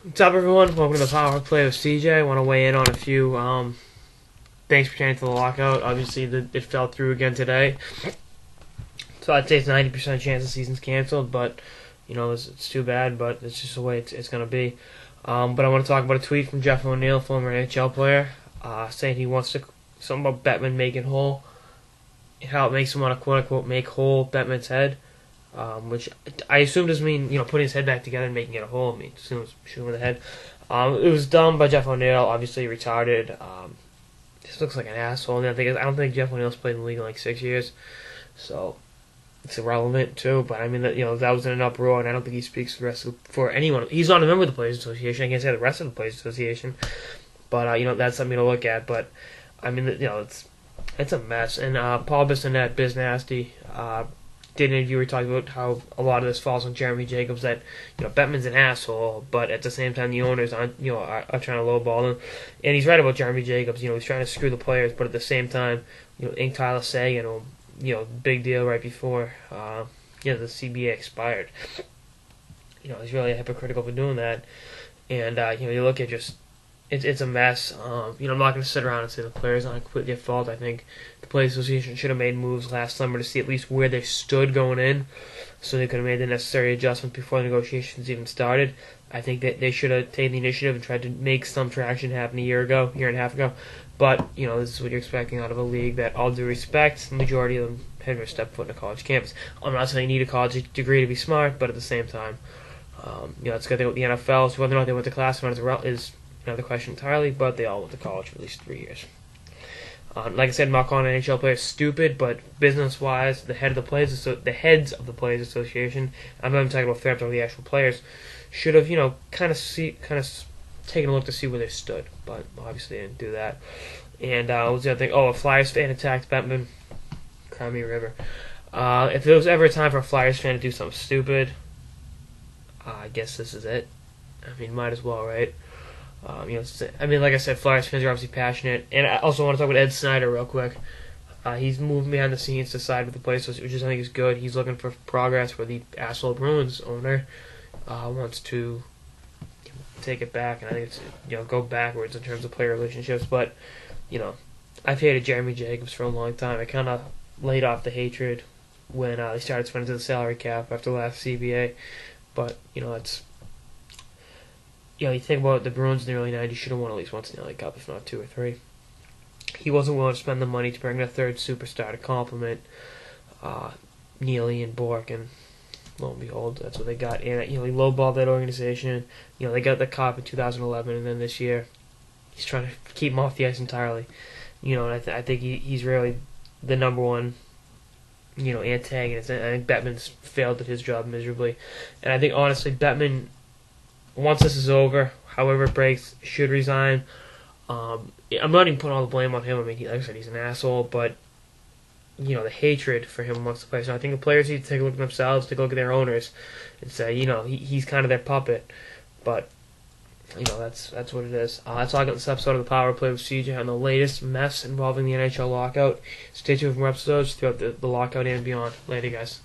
What's up, everyone? Welcome to the Power Play with CJ. I want to weigh in on a few things pertaining to the lockout. Obviously, it fell through again today, so I'd say it's 90% chance the season's canceled. But it's too bad. But it's just the way it's going to be. But I want to talk about a tweet from Jeff O'Neill, former NHL player, saying he wants to something about Bettman making whole, how it makes him want to quote unquote make whole Bettman's head. Which I assume doesn't mean putting his head back together and making it a hole. I mean, assume it's shooting with the head. It was done by Jeff O'Neill, obviously retarded. This looks like an asshole. And I don't think Jeff O'Neill's played in the league in like 6 years, so it's irrelevant too. But I mean that that was in an uproar, and I don't think he speaks for anyone. He's not a member of the Players Association. I can't say the rest of the Players Association, but that's something to look at. But I mean it's a mess. And Paul Bissonnette, BizNasty, did an interview where he talked about how a lot of this falls on Jeremy Jacobs, that Bettman's an asshole, but at the same time the owners are trying to lowball him, and he's right about Jeremy Jacobs. He's trying to screw the players, but at the same time, Ink Tyler Sagan, big deal right before the CBA expired. He's really hypocritical for doing that, and you look at just. It's a mess. I'm not going to sit around and say the players aren't completely at fault. I think the Players Association should have made moves last summer to see at least where they stood going in, so they could have made the necessary adjustments before the negotiations even started. I think that they should have taken the initiative and tried to make some traction happen a year and a half ago. But this is what you're expecting out of a league that, all due respect, the majority of them have never stepped foot in a college campus. I'm not saying you need a college degree to be smart, but at the same time, it's a good thing with the NFL. So whether or not they went to class or not is another question entirely, but they all went to college for at least 3 years. Like I said, not calling NHL players stupid, but business-wise, the heads of the Players Association, I'm not even talking about fair, I'm talking about the actual players, should have kind of taken a look to see where they stood, but obviously they didn't do that. And what was the other thing? Oh, a Flyers fan attacked Bettman. Cry me a river. If there was ever a time for a Flyers fan to do something stupid, I guess this is it. I mean, might as well, right? Like I said, Flyers fans are obviously passionate, and I also want to talk about Ed Snyder real quick. He's moving behind the scenes to side with the place, which I think is good. He's looking for progress, where the asshole Bruins owner wants to take it back, and I think it's go backwards in terms of player relationships. But I've hated Jeremy Jacobs for a long time. I kind of laid off the hatred when they started spending to the salary cap after the last CBA, but it's. You think about the Bruins in the early 90s, should have won at least once in the LA Cup, if not 2 or 3. He wasn't willing to spend the money to bring a third superstar to complement Neely and Bork, and lo and behold, that's what they got. And he lowballed that organization. They got the Cup in 2011, and then this year, he's trying to keep him off the ice entirely. And I think he's really the number one antagonist. And I think Bettman's failed at his job miserably. And I think, honestly, Bettman, once this is over, however it breaks, should resign. I'm not even putting all the blame on him. I mean, like I said, he's an asshole, but the hatred for him amongst the players. So I think the players need to take a look at themselves, take a look at their owners, and say, he's kind of their puppet. But that's what it is. That's all I got this episode of the Power Play with CJ on the latest mess involving the NHL lockout. Stay tuned for more episodes throughout the lockout and beyond. Later, guys.